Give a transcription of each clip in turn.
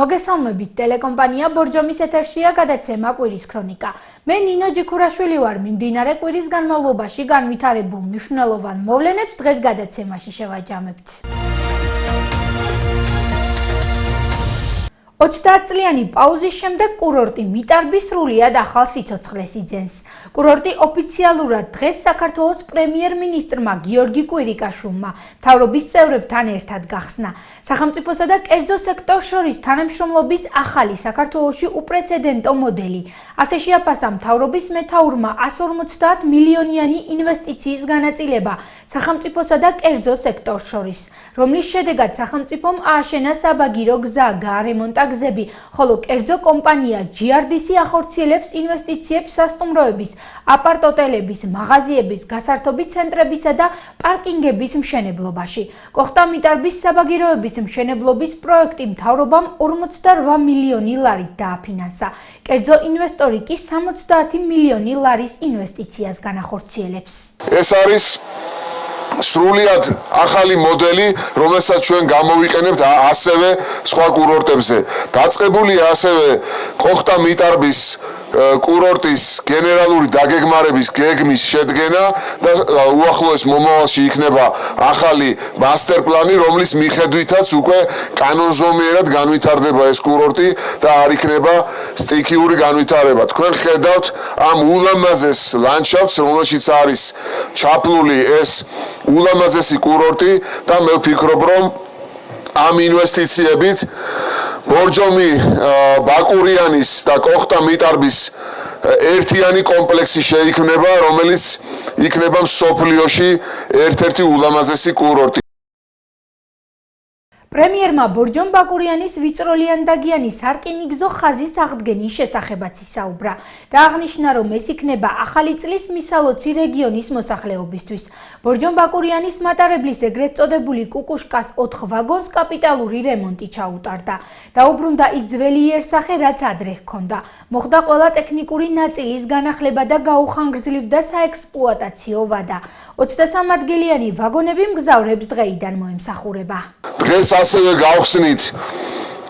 მოგესალმებით, ტელეკომპანია ბორჯომის ეთერშია გადაცემა კვირის ქრონიკა. მე ნინო ჯიქურაშვილი ვარ, მიმდინარე კვირის განმავლობაში განვითარებულ მნიშვნელოვან მოვლენებს დღეს გადაცემაში შევაჯამებთ. 30 წლიანი პაუზის შემდეგ კურორტი მიტარბი სრულიად ახალ სიცოცხლეს იძენს. კურორტი ოფიციალურად დღეს საქართველოს პრემიერ-მინისტრმა გიორგი კვირიკაშვილმა მთავრობის წევრებთან ერთად გახსნა. სახელმწიფოსა და კერძო სექტორს შორის თანამშრომლობის ახალი საქართველოში უპრეცედენტო მოდელი. ასე შეაფასა მთავრობის მეთაურმა 150 მილიონიანი ინვესტიციის განაწილება სახელმწიფოსა და კერძო სექტორს შორის, რომლის შედეგად სახელმწიფომ ააშენა საბაგირო გზა, გაარემონტა გზები, ხოლო კერძო კომპანია GRDC ახორციელებს ინვესტიციებს სასტუმროების, აპარტ-ოტელების, მაღაზიების, გასართობი ცენტრებისა და პარკინგების მშენებლობაში. კოხტა მიტარბის საბაგიროების მშენებლობის პროექტი მთავრობამ 48 მილიონი ლარით დააფინანსა. კერძო ინვესტორი კი 70 მილიონი ლარის ინვესტიციას განახორციელებს. ეს არის სრულიად ახალი მოდელი, რომელსაც ჩვენ გამოვიყენებთ ასევე სხვა კურორტებზე. დაწყებულია ასევე კოხტა მიტარბის კურორტის გენერალური დაგეგმარების გეგმის შედგენა და უახლოეს მომავალში იქნება ახალი მასტერ პლანი, რომლის მიხედვითაც უკვე კანონზომიერად განვითარდება ეს კურორტი და არ იქნება სტიქიური განვითარება. თქვენ ხედავთ ამ ულამაზეს ლანდშაფტს, რომელშიც არის ჩაფლული ეს ულამაზესი კურორტი და მე ვფიქრობ, რომ ამ ინვესტიციებით ბორჯომი, ბაკურიანის და კოხტა მიტარბის ერთიანი კომპლექსი შეიქმნება, რომელიც იქნება მსოფლიოში ერთ-ერთი ულამაზესი კურორტი. პრემიერმა ბორჯომ ბაკურიანის ვიწროლიანდაგიანი სარკინიგზო ხაზის აღდგენის შესახებაც ისაუბრა და აღნიშნა, რომ ეს იქნება ახალი წლის მისალოცი რეგიონის მოსახლეობისთვის. ბორჯომ ბაკურიანის მატარებლის ეგრეთ წოდებული კუკუშკას 4 ვაგონს კაპიტალური რემონტი ჩაუტარდა. დაუბრუნდა ის ძველი იერსახე, რაც ადრე ჰქონდა. მოხდა ყველა ტექნიკური ნაწილის განახლება და გაუხანგრძლივდა საექსპლუატაციო ვადა. 23 ადგილიანი ვაგონები მგზავრებს დღეიდან მოემსახურება. დღეს ასევე გავხსნით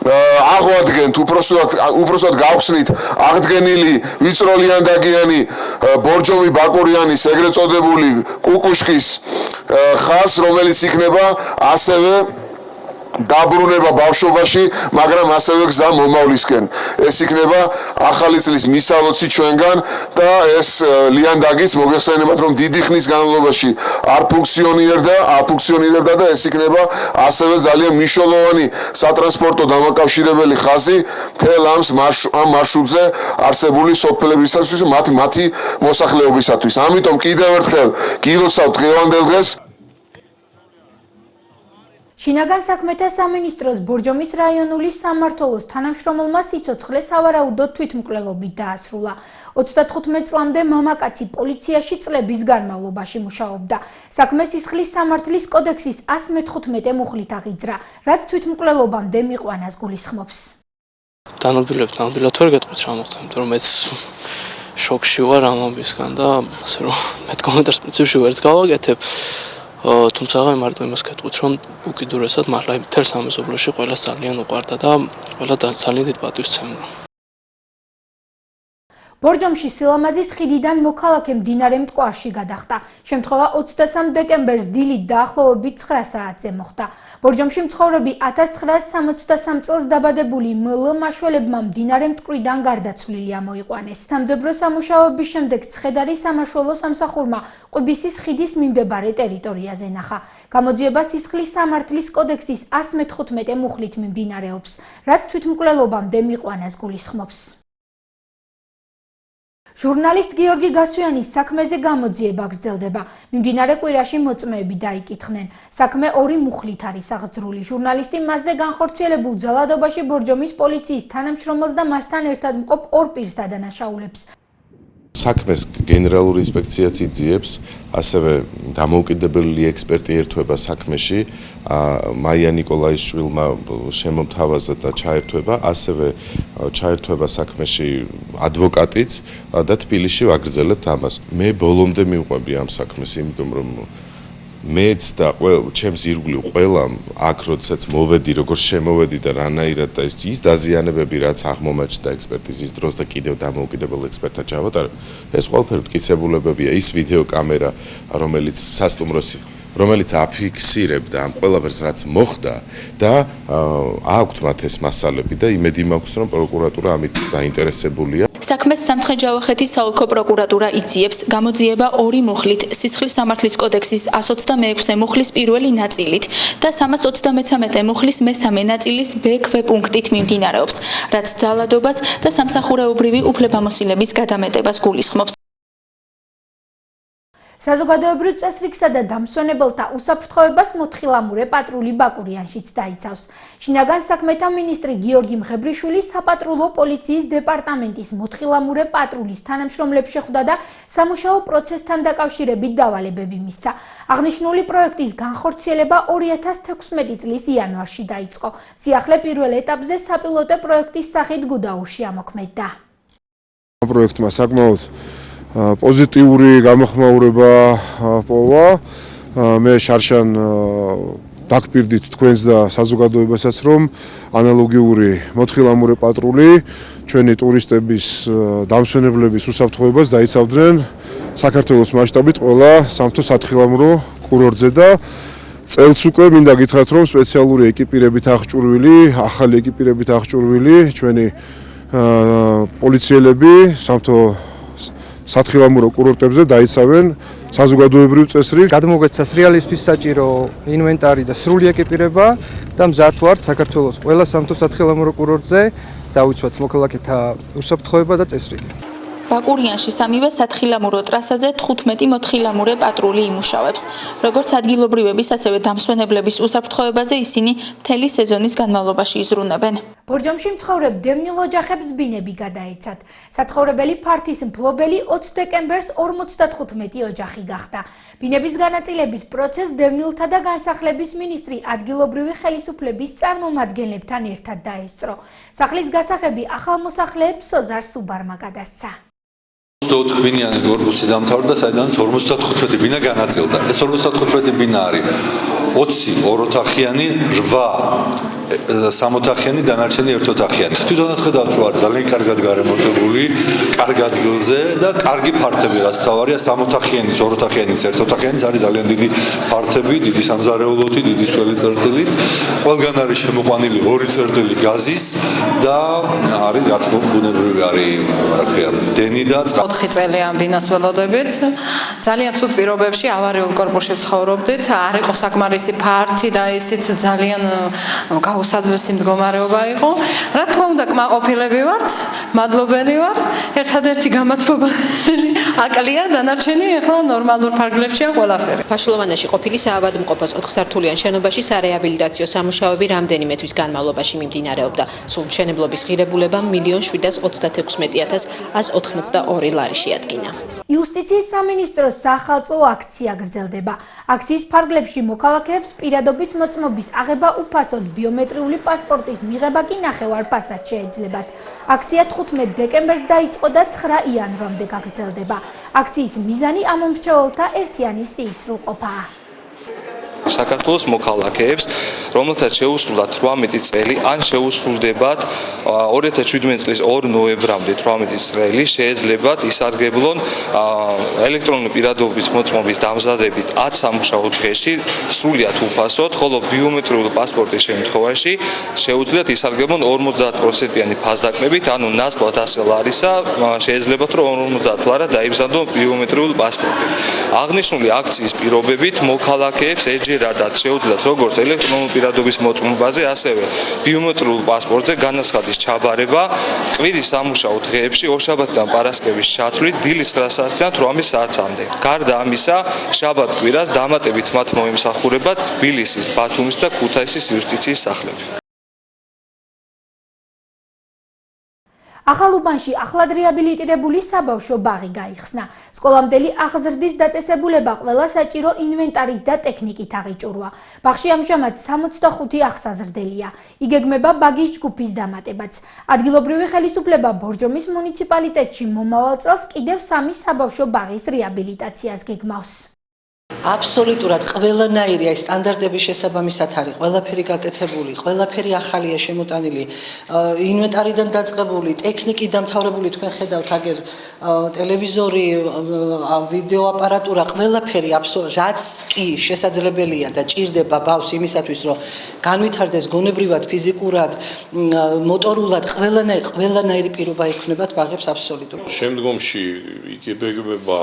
აღვადგენთ უпроსოდ გავხსნით აღდგენილი ვიწროლიანდაგიანი ბორჯომი ბაკურიანის ეგრეთ წოდებული კუკუშკის ხაზს, რომელიც იქნება ასევე დაბრუნება ბავშვობაში, მაგრამ ასევე გზა მომავლისკენ. ეს იქნება ახალი წლის მისალოცი ჩვენგან და ეს ლიანდაგიც მოგეხსენებათ, რომ დიდი ხნის განმავლობაში არ ფუნქციონირებდა და ეს იქნება ასევე ძალიან მნიშვნელოვანი სატრანსპორტო დამაკავშირებელი ხაზი მთელ ამ მარშრუტზე არსებული სოფლებისათვის, მათი მოსახლეობისათვის. ამიტომ კიდევ ერთხელ გილოცავთ დღევანდელ დღეს. შინაგან საქმეთა სამინისტროს ბორჯომის რაიონული სამმართველოს თანამშრომელმა სიცოცხლე სავარაუდოდ თვითმკვლელობით დაასრულა. 35 წლამდე მამაკაცი პოლიციაში წლების განმავლობაში მუშაობდა. საქმე სისხლის სამართლის კოდექსის 115 მუხლით აღიძრა, რაც თვითმკვლელობამდე მიყვანას გულისხმობს. ნამდვილად ვერ გეტყვით რა მოხდა, იმიტომ რომ მეც შოკში ვარ ამ ამბისგან და ასე რომ მე კომენტარს პრინციპში ვერც გავაკეთებ. თუმცა მარტო იმას გეტყვით, რომ უკიდურესად მართლა მთელ სამეზობლოში ყველა ძალიან უყვარდა და ყველა ძალიან დიდ პატივს სცემდა. ბორჯომში სილამაზის ხიდიდან მოქალაქე მდინარე მტკვარში გადახტა. შემთხვევა 23 დეკემბერს დილით დაახლოებით 9 საათზე მოხდა. ბორჯომში მცხოვრები 1963 წელს დაბადებული მլ მაშველებმა მდინარე მტკვრიდან გარდაცვლილი ამოიყვანეს. სამძებრო სამუშაოების შემდეგ ცხედარი სამაშველო სამსახურმა ყვიბისის ხიდის მიმდებარე ტერიტორიაზე ნახა. გამოძიება სისხლის სამართლის კოდექსის 115 მუხლით მიმდინარეობს, რაც თვითმკვლელობამდე მიყვანას გულისხმობს. ჟურნალისტ გიორგი გასვიანის საქმეზე გამოძიება გრძელდება. მიმდინარე კვირაში მოწმეები დაიკითხნენ. საქმე 2 მუხლით არის აღძრული. ჟურნალისტი მასზე განხორციელებულ ძალადობაში ბორჯომის პოლიციის თანამშრომელს და მასთან ერთად მყოფ 2 პირს ადანაშაულებს. საქმეს გენერალური ინსპექციაც იძიებს, ასევე დამოუკიდებელი ექსპერტი ერთვება საქმეში, მაია ნიკოლაიშვილმა შემომთავაზა და ჩაერთვება, ასევე ჩაერთვება საქმეში ადვოკატიც და თბილისში ვაგრძელებთ ამას. მე ბოლომდე მივყვები ამ საქმეს, იმიტომ რომ მეც და ჩემს ირგვლივ ყველამ აქ როდესაც მოვედი, როგორ შემოვედი და რანაირად და ის დაზიანებები რაც აღმომაჩნდა ექსპერტიზის დროს და კიდევ დამოუკიდებელ ექსპერტად ჩავატარ, ეს ყველაფერი მტკიცებულებებია, ის ვიდეო კამერა, რომელიც სასტუმროსი რომელიც აფიქსირებდა ამ ყველაფერს რაც მოხდა და აქვთ მათ ეს მასალები და იმედი მაქვს რომ პროკურატურა ამით დაინტერესებულია. საქმეს სამცხე-ჯავახეთის საოლქო პროკურატურა იძიებს გამოძიება 2 მუხლით სისხლის სამართლის კოდექსის 126 მუხლის პირველი ნაწილით და 333 მუხლის მესამე ნაწილის B ქვეპუნქტით მიმდინარეობს, რაც ძალადობას და სამსახურეობრივი უფლებამოსილების გადამეტებას გულისხმობს. საზოგადოებრივ წესრიგსა და დამსვენებელთა უსაფრთხოებას მოთხილამურე პატრული ბაკურიანშიც დაიცავს. შინაგან საქმეთა მინისტრი გიორგი მღებრიშვილი საპატრულო პოლიციის დეპარტამენტის მოთხილამურე პატრულის თანამშრომლებს შეხვდა და სამუშაო პროცესთან დაკავშირებით დავალებები მისცა. აღნიშნული პროექტის განხორციელება 2016 წლის იანვარში დაიწყო. სიახლე პირველ ეტაპზე საპილოტო პროექტის სახით გუდაურში ამოქმედდა. პროექტმა საკმაოდ პოზიტიური გამოხმაურება პოვა. მე შარშან დაგპირდით თქვენს და საზოგადოებასაც, რომ ანალოგიური მოთხილამურე პატრული ჩვენი ტურისტების დამსვენებლების უსაფრთხოებას დაიცავდნენ საქართველოს მასშტაბით ყველა სამთო-სათხილამურო კურორტზე და წელს უკვე მინდა გითხრათ, რომ სპეციალური ეკიპირებით აღჭურვილი, ახალი ეკიპირებით აღჭურვილი ჩვენი პოლიციელები სამთო სათხილამურო კურორტებზე დაიცავენ საზოგადოებრივ წესრიგს. გადმოგვეცა სრიალისთვის საჭირო ინვენტარი და სრული ეკიპირება და მზად ვართ საქართველოს ყველა სამთო სათხილამურო კურორტზე დავიცვათ მოქალაქეთა უსაფრთხოება და წესრიგი. ბაკურიანში სამივე სათხილამურო ტრასაზე 15 მოთხილამურე პატრული იმუშავებს. როგორც ადგილობრივების, ასევე დამსვენებლების უსაფრთხოებაზე ისინი მთელი სეზონის განმავლობაში იზრუნებენ. ბორჯომში მცხოვრებ დევნილ ოჯახებს ბინები გადაეცათ. საცხოვრებელი ფართის მფლობელი 20 დეკემბერს 55 ოჯახი გახდა. ბინების განაწილების პროცესს დევნილთა და განსახლების მინისტრი ადგილობრივი ხელისუფლების წარმომადგენლებთან ერთად დაესწრო. სახლის გასაღები ახალმოსახლეებს სოზარ სუბარმა გადასცა. 24 ბინიანი კორპუსი დამთავრდა, საიდანაც 55 ბინა განაწილდა. ეს 55 ბინა არის 20 ოროთახიანი, 8 სამოთახიანი, დანარჩენი ერთოთახიანი. თვითონაც ხედავთ, რომ არის ძალიან კარგად გარემონტებული, კარგ ადგილზე და კარგი ფართები, რაც თავარია სამოთახიანის, ოროთახიანის, ერთოთახიანის არის ძალიან დიდი ფართები, დიდი სამზარეულოთი, დიდი სველი წერტილით. ყველგან არის შემოყვანილი 2 წერტილი გაზის და არის რა თქმა უნდა ბუნებრივი არის, რა ქვია, დენი და 4 წელი ამ ბინას ველოდებით. ძალიან ცუდ პირობებში ავარიულ კორპუსში ვცხოვრობდით. არ იყო საკმარისი ფართი და ისიც ძალიან გაუსაძლესი მდგომარეობა იყო. რა თქმა უნდა, კმაყოფილები ვართ, მადლობელი ვარ. ერთადერთი გამათბობელი აკლია, დანარჩენი ახლა ნორმალურ ფარგლებშია ყველაფერი. ფაშლოვანაში ყოფილი საავადმყოფოს 4 სართულიან შენობაში სარეაბილიტაციო სამუშაოები რამდენიმე თვის განმავლობაში მიმდინარეობდა. სულ მშენებლობის ღირებულებამ 1,716,182 ლარი შეადგინა. იუსტიციის სამინისტროს სახალწო აქცია გრძელდება. აქციის ფარგლებში მოქალაქეებს პირადობის მოწმობის აღება უფასოდ, ბიომეტრიული პასპორტის მიღება კი ნახევარ-ფასად შეეძლებათ. აქცია 15 დეკემბერს დაიწყო და 9 იანვრამდე გაგრძელდება. აქციის მიზანი ამომრჩეველთა ერთიანი სისრულყოფაა. საქართველოს მოქალაქეებს, რომელთაც შეუსრულდათ 18 წელი, ან შეუსრულდებათ 2017 წლის 2 ნოემბრამდე 18 წელი, შეეძლებათ ისარგებლონ ელექტრონული პირადობის მოწმობის დამზადებით 10 სამუშაო დღეში სრულიად უფასოდ, ხოლო ბიომეტრიული პასპორტის შემთხვევაში შეუძლიათ ისარგებლონ 50%-იანი ფასდაკლებით, ანუ ნაცვლად 100 ლარისა შეეძლებათ, რომ 50 ლარა დაიბზადონ ბიომეტრიული პასპორტი. აღნიშნული აქციის პირობებით მოქალაქეებს ჯერადად შეუძლიათ როგორც ელექტრონული პირადობის მოწმობაზე, ასევე ბიომეტრიულ პასპორტზე განაცხადის ჩაბარება კვირის სამუშაო დღეებში ორშაბათიდან პარასკევის ჩათვლით დილის 9 საათიდან 18 საათამდე. გარდა ამისა, შაბათ-კვირას დამატებით მათ მოემსახურებათ თბილისის, ბათუმის და ქუთაისის იუსტიციის სახლები. ახალუბანში ახლად რეაბილიტირებული საბავშვო ბაღი გაიხსნა. სკოლამდელი აღზრდის დაწესებულება ყველა საჭირო ინვენტარით და ტექნიკით აღიჭურვა. ბაღში ამჟამად 65 აღსაზრდელია. იგეგმება ბაგის ჯგუფის დამატებაც. ადგილობრივი ხელისუფლება ბორჯომის მუნიციპალიტეტში მომავალ წელს კიდევ 3 საბავშვო ბაღის რეაბილიტაციას გეგმავს. აბსოლუტურად ყველანაირი აი სტანდარტების შესაბამისად არის ყველაფერი გაკეთებული, ყველაფერი ახალია შემოტანილი, ინვენტარიდან დაწყებული, ტექნიკი დამთავრებული, თქვენ ხედავთ აგერ ტელევიზორი, ვიდეო აპარატურა, ყველაფერი რაც კი შესაძლებელია და ჭირდება ბავშვს იმისათვის, რომ განვითარდეს გონებრივად, ფიზიკურად, მოტორულად, ყველანაირი პირობა ექნებათ ბაღებს აბსოლუტურად. შემდგომში იგებება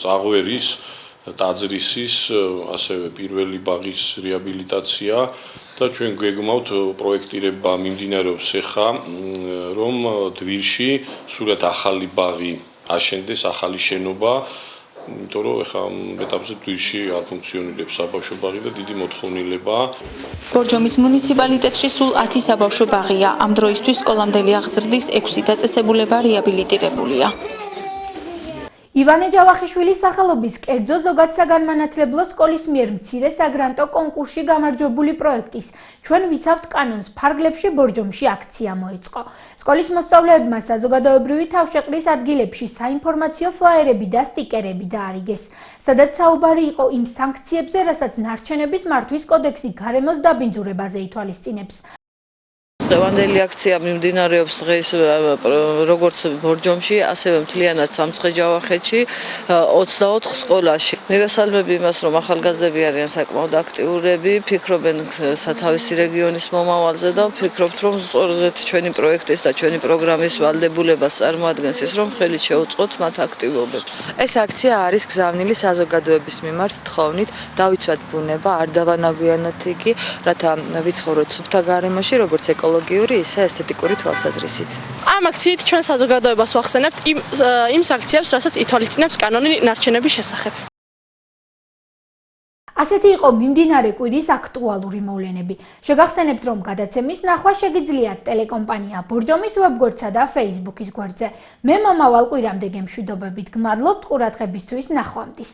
წაღვერის ტაძრისის, ასევე პირველი ბაღის რეაბილიტაცია და ჩვენ გვეგმავთ პროექტირება მიმდინარეობს ახლა, რომ დვირში სულად ახალი ბაღი აშენდეს, ახალი შენობა, იმიტომ რომ ახლა ეტაპზე დვირში არ ფუნქციონირებს საბავშვო ბაღი და დიდი მოთხოვნილებაა. ბორჯომის მუნიციპალიტეტში სულ 10 საბავშვო ბაღია. ამ დროისთვის სკოლამდელი აღზრდის 6 დაწესებულება რეაბილიტირებულია. ივანე ჯავახიშვილის სახელობის კერძო ზოგადსაგანმანათლებლო სკოლის მიერ მცირე საგრანტო კონკურსში გამარჯვებული პროექტის ჩვენ ვიცავთ კანონს ფარგლებში ბორჯომში აქცია მოეწყო. სკოლის მოსწავლეებმა საზოგადოებრივი თავშეყრის ადგილებში საინფორმაციო ფლაიერები და სტიკერები დაარიგეს, სადაც საუბარი იყო იმ სანქციებზე, რასაც ნარჩენების მართვის კოდექსი გარემოს დაბინძურებაზე ითვალისწინებს. დღევანდელი აქცია მიმდინარეობს დღეს როგორც ბორჯომში, ასევე მთლიანად სამცხე-ჯავახეთში 24 სკოლაში. მივესალმები იმას, რომ ახალგაზრდები არიან საკმაოდ აქტიურები, ფიქრობენ სათავისი რეგიონის მომავალზე და ვფიქრობთ, რომ სწორედ ჩვენი პროექტის და ჩვენი პროგრამის ვალდებულებას წარმოადგენს ის, რომ ხელით შევუწყოთ მათ აქტივობებს. ეს აქცია არის გზავნილი საზოგადოების მიმართ თხოვნით დავიცვათ ბუნება, არ დავანაგვიანოთ იგი, რათა ვიცხოვროთ სუფთა გარემოში, როგორც ეკოლოგიური, ისე ესთეტიკური თვალსაზრისით. ამ აქციით ჩვენ საზოგადოებას ვახსენებთ იმ სანქციებს, რასაც ითვალისწინებს კანონი ნარჩენების შესახებ. ასეთი იყო მიმდინარე კვირის აქტუალური მოვლენები. შეგახსენებთ, რომ გადაცემის ნახვა შეგიძლიათ ტელეკომპანია ბორჯომის ვებგვერდსა და Facebook-ის გვერდზე. მე მომავალ კვირამდე გემშვიდობებით. გმადლობთ ყურადღებისთვის, ნახვამდის.